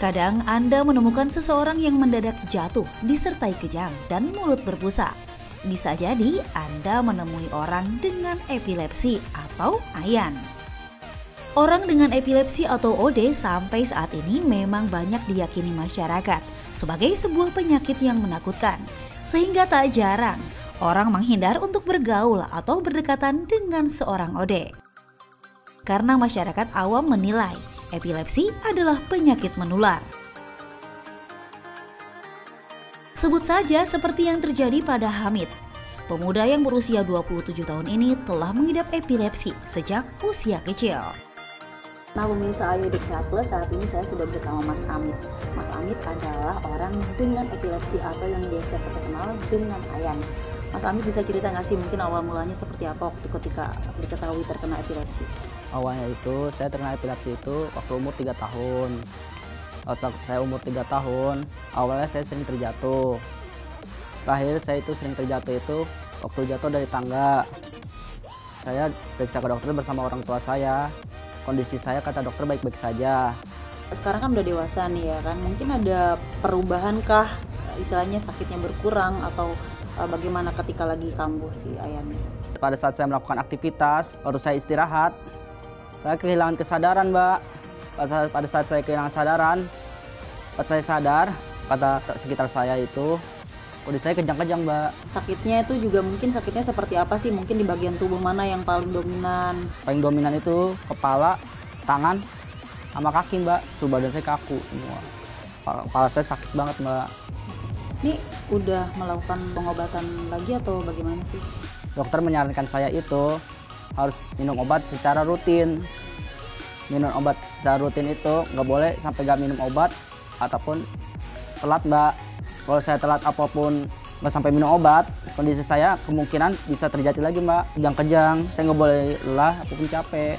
Kadang Anda menemukan seseorang yang mendadak jatuh disertai kejang dan mulut berbusa. Bisa jadi Anda menemui orang dengan epilepsi atau ayan. Orang dengan epilepsi atau OD sampai saat ini memang banyak diyakini masyarakat sebagai sebuah penyakit yang menakutkan, sehingga tak jarang orang menghindar untuk bergaul atau berdekatan dengan seorang OD. Karena masyarakat awam menilai epilepsi adalah penyakit menular. Sebut saja seperti yang terjadi pada Hamid. Pemuda yang berusia 27 tahun ini telah mengidap epilepsi sejak usia kecil. Nah, pemirsa Ayu Diksha Plus, saat ini saya sudah bersama Mas Hamid. Mas Hamid adalah orang dengan epilepsi atau yang biasa kita kenal dengan ayan. Mas Hamid bisa cerita nggak sih mungkin awal mulanya seperti apa waktu ketika diketahui terkena epilepsi? Awalnya itu saya terkena epilepsi itu waktu umur 3 tahun. Waktu saya umur 3 tahun, awalnya saya sering terjatuh. Terakhir saya itu sering terjatuh itu waktu jatuh dari tangga. Saya periksa ke dokter bersama orang tua saya. Kondisi saya kata dokter baik-baik saja. Sekarang kan udah dewasa nih ya kan, mungkin ada perubahan kah, istilahnya sakitnya berkurang atau bagaimana ketika lagi kambuh si ayannya? Pada saat saya melakukan aktivitas, waktu saya istirahat, saya kehilangan kesadaran, Mbak. Pada saat saya kehilangan kesadaran, pas saya sadar, kata sekitar saya itu, kondisi saya kejang-kejang, Mbak. Sakitnya itu juga mungkin sakitnya seperti apa sih? Mungkin di bagian tubuh mana yang paling dominan? Paling dominan itu kepala, tangan, sama kaki, Mbak. Tuh badan saya kaku semua. Kepala saya sakit banget, Mbak. Ini udah melakukan pengobatan lagi atau bagaimana sih? Dokter menyarankan saya itu harus minum obat secara rutin. Minum obat secara rutin itu nggak boleh sampai nggak minum obat ataupun telat, Mbak. Kalau saya telat apapun nggak sampai minum obat, kondisi saya kemungkinan bisa terjadi lagi, Mbak. Kejang-kejang, saya nggak boleh lelah ataupun capek.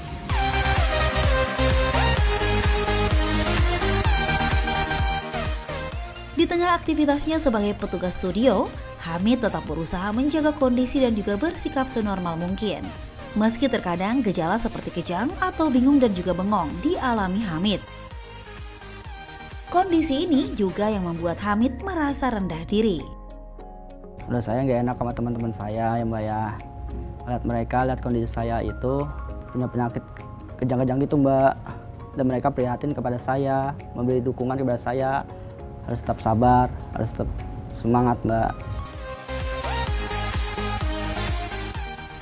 Di tengah aktivitasnya sebagai petugas studio, Hamid tetap berusaha menjaga kondisi dan juga bersikap senormal mungkin. Meski terkadang gejala seperti kejang atau bingung dan juga bengong dialami Hamid. Kondisi ini juga yang membuat Hamid merasa rendah diri. Udah saya nggak enak sama teman-teman saya ya, Mbak ya. Lihat mereka, lihat kondisi saya itu punya penyakit kejang-kejang gitu, Mbak. Dan mereka prihatin kepada saya, memberi dukungan kepada saya. Harus tetap sabar, harus tetap semangat, Mbak.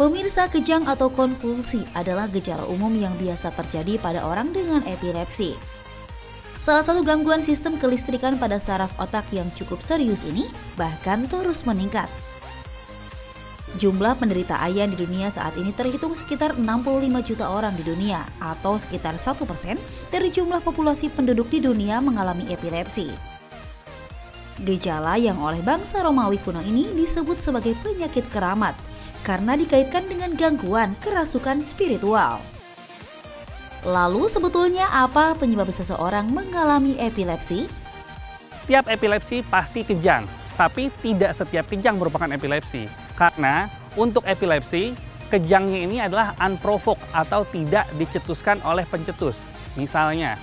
Pemirsa, kejang atau konvulsi adalah gejala umum yang biasa terjadi pada orang dengan epilepsi. Salah satu gangguan sistem kelistrikan pada saraf otak yang cukup serius ini bahkan terus meningkat. Jumlah penderita ayan di dunia saat ini terhitung sekitar 65 juta orang di dunia atau sekitar 1% dari jumlah populasi penduduk di dunia mengalami epilepsi. Gejala yang oleh bangsa Romawi kuno ini disebut sebagai penyakit keramat karena dikaitkan dengan gangguan kerasukan spiritual. Lalu sebetulnya apa penyebab seseorang mengalami epilepsi? Tiap epilepsi pasti kejang, tapi tidak setiap kejang merupakan epilepsi. Karena untuk epilepsi, kejangnya ini adalah unprovoked atau tidak dicetuskan oleh pencetus. Misalnya,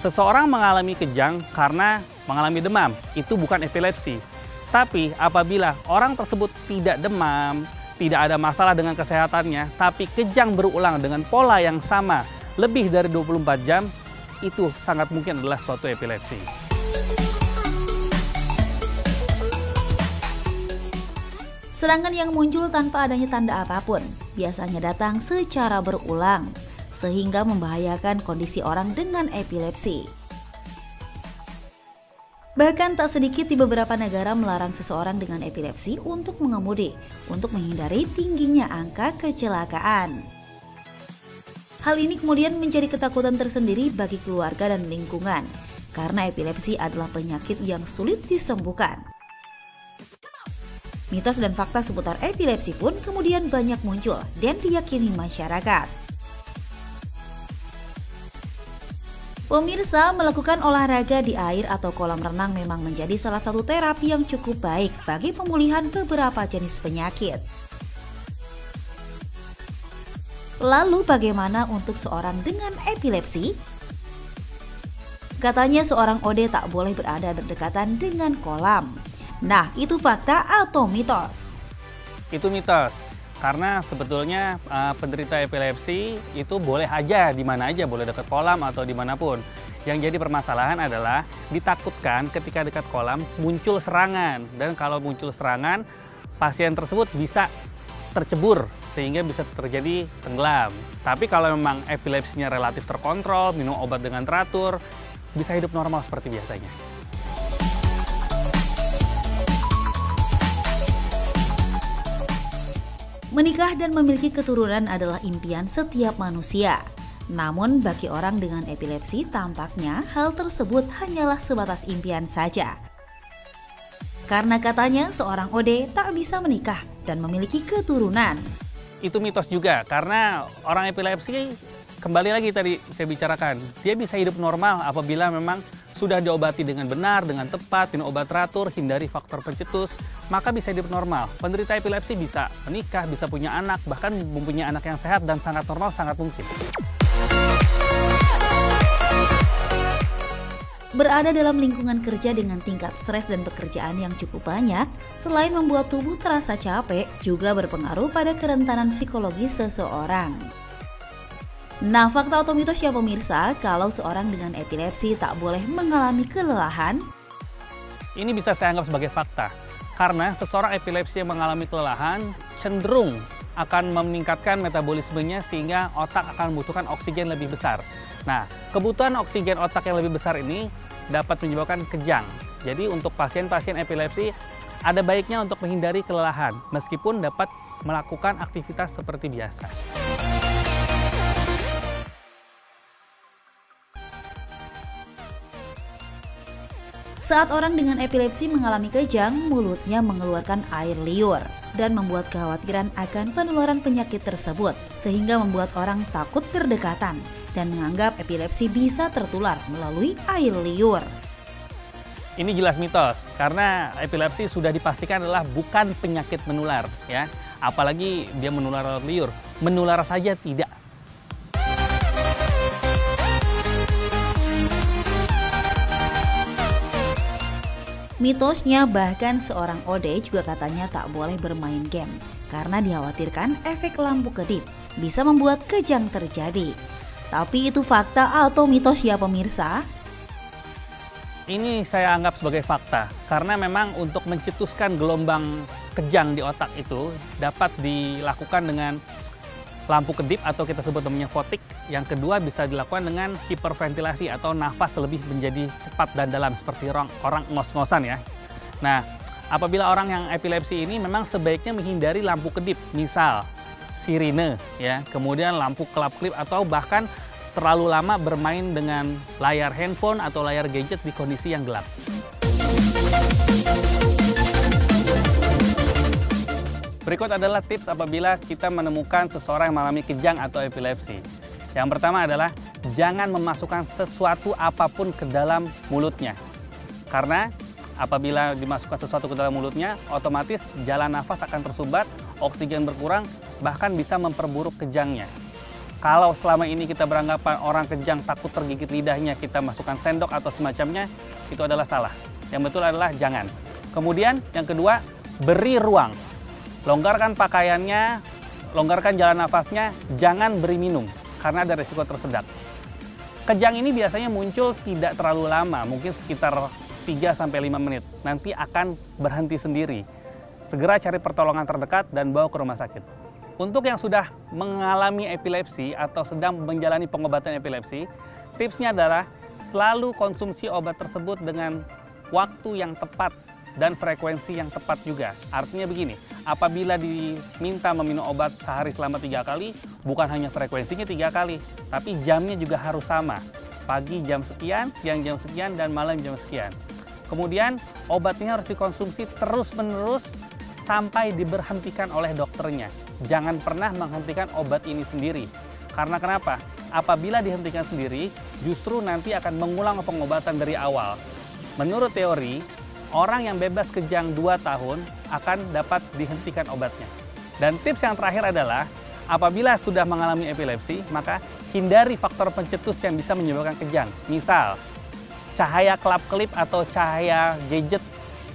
seseorang mengalami kejang karena mengalami demam, itu bukan epilepsi. Tapi apabila orang tersebut tidak demam, tidak ada masalah dengan kesehatannya, tapi kejang berulang dengan pola yang sama lebih dari 24 jam, itu sangat mungkin adalah suatu epilepsi. Sedangkan yang muncul tanpa adanya tanda apapun, biasanya datang secara berulang, sehingga membahayakan kondisi orang dengan epilepsi. Bahkan tak sedikit di beberapa negara melarang seseorang dengan epilepsi untuk mengemudi, untuk menghindari tingginya angka kecelakaan. Hal ini kemudian menjadi ketakutan tersendiri bagi keluarga dan lingkungan, karena epilepsi adalah penyakit yang sulit disembuhkan. Mitos dan fakta seputar epilepsi pun kemudian banyak muncul dan diyakini masyarakat. Pemirsa, melakukan olahraga di air atau kolam renang memang menjadi salah satu terapi yang cukup baik bagi pemulihan beberapa jenis penyakit. Lalu bagaimana untuk seorang dengan epilepsi? Katanya seorang OD tak boleh berada berdekatan dengan kolam. Nah, itu fakta atau mitos? Itu mitos. Karena sebetulnya penderita epilepsi itu boleh aja di mana aja, boleh dekat kolam atau dimanapun. Yang jadi permasalahan adalah ditakutkan ketika dekat kolam muncul serangan. Dan kalau muncul serangan, pasien tersebut bisa tercebur sehingga bisa terjadi tenggelam. Tapi kalau memang epilepsinya relatif terkontrol, minum obat dengan teratur, bisa hidup normal seperti biasanya. Menikah dan memiliki keturunan adalah impian setiap manusia. Namun bagi orang dengan epilepsi tampaknya hal tersebut hanyalah sebatas impian saja. Karena katanya seorang OD tak bisa menikah dan memiliki keturunan. Itu mitos juga, karena orang epilepsi, kembali lagi tadi saya bicarakan, dia bisa hidup normal apabila memang sudah diobati dengan benar, dengan tepat, minum obat teratur, hindari faktor pencetus, maka bisa hidup normal. Penderita epilepsi bisa menikah, bisa punya anak, bahkan mempunyai anak yang sehat dan sangat normal, sangat mungkin. Berada dalam lingkungan kerja dengan tingkat stres dan pekerjaan yang cukup banyak, selain membuat tubuh terasa capek, juga berpengaruh pada kerentanan psikologis seseorang. Nah, fakta atau mitos ya pemirsa, kalau seorang dengan epilepsi tak boleh mengalami kelelahan? Ini bisa saya anggap sebagai fakta, karena seseorang epilepsi yang mengalami kelelahan cenderung akan meningkatkan metabolismenya sehingga otak akan membutuhkan oksigen lebih besar. Nah, kebutuhan oksigen otak yang lebih besar ini dapat menyebabkan kejang. Jadi untuk pasien-pasien epilepsi ada baiknya untuk menghindari kelelahan, meskipun dapat melakukan aktivitas seperti biasa. Saat orang dengan epilepsi mengalami kejang, mulutnya mengeluarkan air liur dan membuat kekhawatiran akan penularan penyakit tersebut, sehingga membuat orang takut berdekatan dan menganggap epilepsi bisa tertular melalui air liur. Ini jelas mitos, karena epilepsi sudah dipastikan adalah bukan penyakit menular, ya. Apalagi dia menular lewat liur, menular saja tidak. Mitosnya bahkan seorang OD juga katanya tak boleh bermain game karena dikhawatirkan efek lampu kedip bisa membuat kejang terjadi. Tapi itu fakta atau mitos ya pemirsa? Ini saya anggap sebagai fakta, karena memang untuk mencetuskan gelombang kejang di otak itu dapat dilakukan dengan lampu kedip atau kita sebut namanya fotik. Yang kedua bisa dilakukan dengan hiperventilasi atau nafas lebih menjadi cepat dan dalam seperti orang ngos-ngosan ya. Nah, apabila orang yang epilepsi ini memang sebaiknya menghindari lampu kedip, misal sirine ya, kemudian lampu kelap-kelip atau bahkan terlalu lama bermain dengan layar handphone atau layar gadget di kondisi yang gelap. Berikut adalah tips apabila kita menemukan seseorang yang mengalami kejang atau epilepsi. Yang pertama adalah jangan memasukkan sesuatu apapun ke dalam mulutnya. Karena apabila dimasukkan sesuatu ke dalam mulutnya, otomatis jalan nafas akan tersumbat, oksigen berkurang, bahkan bisa memperburuk kejangnya. Kalau selama ini kita beranggapan orang kejang takut tergigit lidahnya, kita masukkan sendok atau semacamnya, itu adalah salah. Yang betul adalah jangan. Kemudian yang kedua, beri ruang. Longgarkan pakaiannya, longgarkan jalan nafasnya, jangan beri minum, karena ada risiko tersedak. Kejang ini biasanya muncul tidak terlalu lama, mungkin sekitar 3-5 menit. Nanti akan berhenti sendiri. Segera cari pertolongan terdekat dan bawa ke rumah sakit. Untuk yang sudah mengalami epilepsi atau sedang menjalani pengobatan epilepsi, tipsnya adalah selalu konsumsi obat tersebut dengan waktu yang tepat dan frekuensi yang tepat juga. Artinya begini, apabila diminta meminum obat sehari selama 3 kali, bukan hanya frekuensinya 3 kali, tapi jamnya juga harus sama. Pagi jam sekian, siang jam sekian, dan malam jam sekian. Kemudian obatnya harus dikonsumsi terus-menerus sampai diberhentikan oleh dokternya. Jangan pernah menghentikan obat ini sendiri. Karena kenapa? Apabila dihentikan sendiri, justru nanti akan mengulang pengobatan dari awal. Menurut teori, orang yang bebas kejang 2 tahun akan dapat dihentikan obatnya. Dan tips yang terakhir adalah, apabila sudah mengalami epilepsi, maka hindari faktor pencetus yang bisa menyebabkan kejang. Misal, cahaya kelap-kelip atau cahaya gadget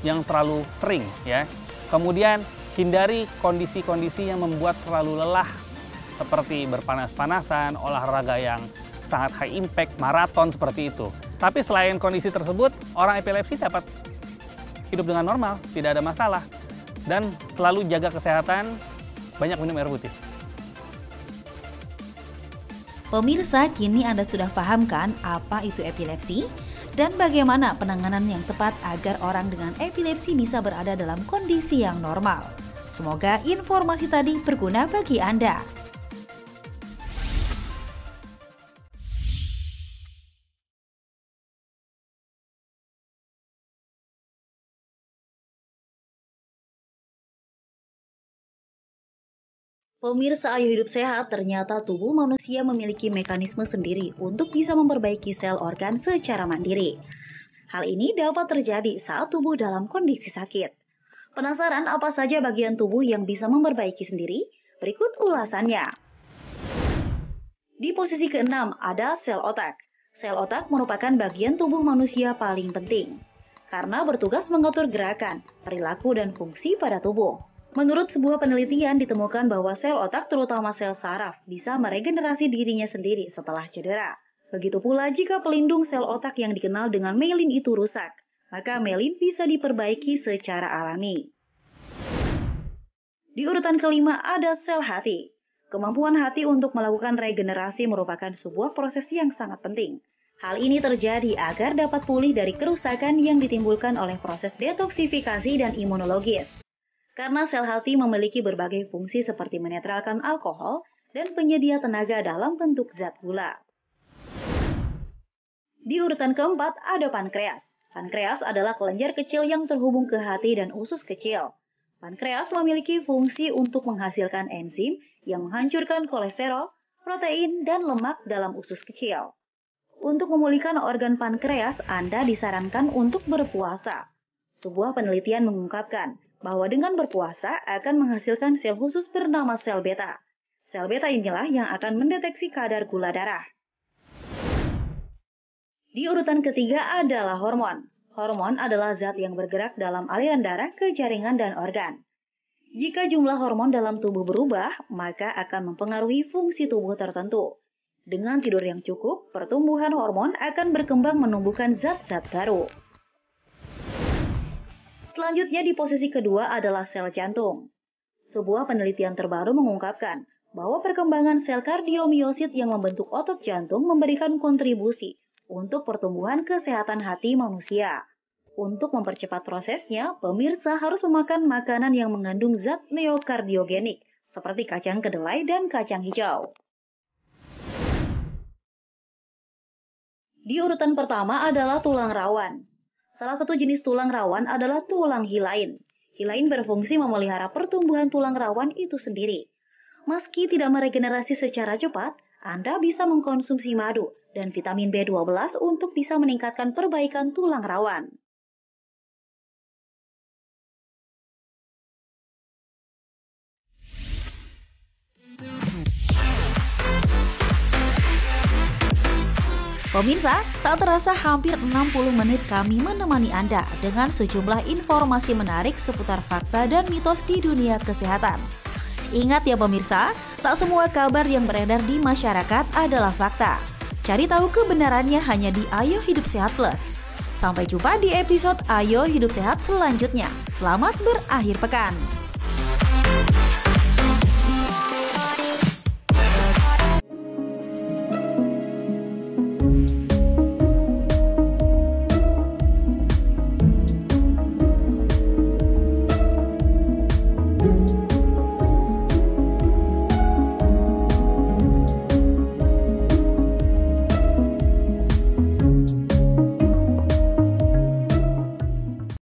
yang terlalu sering ya. Kemudian hindari kondisi-kondisi yang membuat terlalu lelah seperti berpanas-panasan, olahraga yang sangat high impact, maraton seperti itu. Tapi selain kondisi tersebut, orang epilepsi dapat hidup dengan normal, tidak ada masalah. Dan selalu jaga kesehatan, banyak minum air putih. Pemirsa, kini Anda sudah paham kan apa itu epilepsi? Dan bagaimana penanganan yang tepat agar orang dengan epilepsi bisa berada dalam kondisi yang normal? Semoga informasi tadi berguna bagi Anda. Pemirsa Ayo Hidup Sehat, ternyata tubuh manusia memiliki mekanisme sendiri untuk bisa memperbaiki sel organ secara mandiri. Hal ini dapat terjadi saat tubuh dalam kondisi sakit. Penasaran apa saja bagian tubuh yang bisa memperbaiki sendiri? Berikut ulasannya. Di posisi ke-6 ada sel otak. Sel otak merupakan bagian tubuh manusia paling penting karena bertugas mengatur gerakan, perilaku, dan fungsi pada tubuh. Menurut sebuah penelitian ditemukan bahwa sel otak terutama sel saraf bisa meregenerasi dirinya sendiri setelah cedera. Begitu pula jika pelindung sel otak yang dikenal dengan myelin itu rusak, maka myelin bisa diperbaiki secara alami. Di urutan ke-5 ada sel hati. Kemampuan hati untuk melakukan regenerasi merupakan sebuah proses yang sangat penting. Hal ini terjadi agar dapat pulih dari kerusakan yang ditimbulkan oleh proses detoksifikasi dan imunologis. Karena sel hati memiliki berbagai fungsi seperti menetralkan alkohol dan penyedia tenaga dalam bentuk zat gula. Di urutan ke-4 ada pankreas. Pankreas adalah kelenjar kecil yang terhubung ke hati dan usus kecil. Pankreas memiliki fungsi untuk menghasilkan enzim yang menghancurkan kolesterol, protein, dan lemak dalam usus kecil. Untuk memulihkan organ pankreas, Anda disarankan untuk berpuasa. Sebuah penelitian mengungkapkan bahwa dengan berpuasa akan menghasilkan sel khusus bernama sel beta. Sel beta inilah yang akan mendeteksi kadar gula darah. Di urutan ketiga adalah hormon. Hormon adalah zat yang bergerak dalam aliran darah ke jaringan dan organ. Jika jumlah hormon dalam tubuh berubah, maka akan mempengaruhi fungsi tubuh tertentu. Dengan tidur yang cukup, pertumbuhan hormon akan berkembang menumbuhkan zat-zat baru. Selanjutnya di posisi kedua adalah sel jantung. Sebuah penelitian terbaru mengungkapkan bahwa perkembangan sel kardiomiosit yang membentuk otot jantung memberikan kontribusi untuk pertumbuhan kesehatan hati manusia. Untuk mempercepat prosesnya, pemirsa harus memakan makanan yang mengandung zat neokardiogenik seperti kacang kedelai dan kacang hijau. Di urutan pertama adalah tulang rawan. Salah satu jenis tulang rawan adalah tulang hilain. Hilain berfungsi memelihara pertumbuhan tulang rawan itu sendiri. Meski tidak meregenerasi secara cepat, Anda bisa mengkonsumsi madu dan vitamin B12 untuk bisa meningkatkan perbaikan tulang rawan. Pemirsa, tak terasa hampir 60 menit kami menemani Anda dengan sejumlah informasi menarik seputar fakta dan mitos di dunia kesehatan. Ingat ya pemirsa, tak semua kabar yang beredar di masyarakat adalah fakta. Cari tahu kebenarannya hanya di Ayo Hidup Sehat Plus. Sampai jumpa di episode Ayo Hidup Sehat selanjutnya. Selamat berakhir pekan.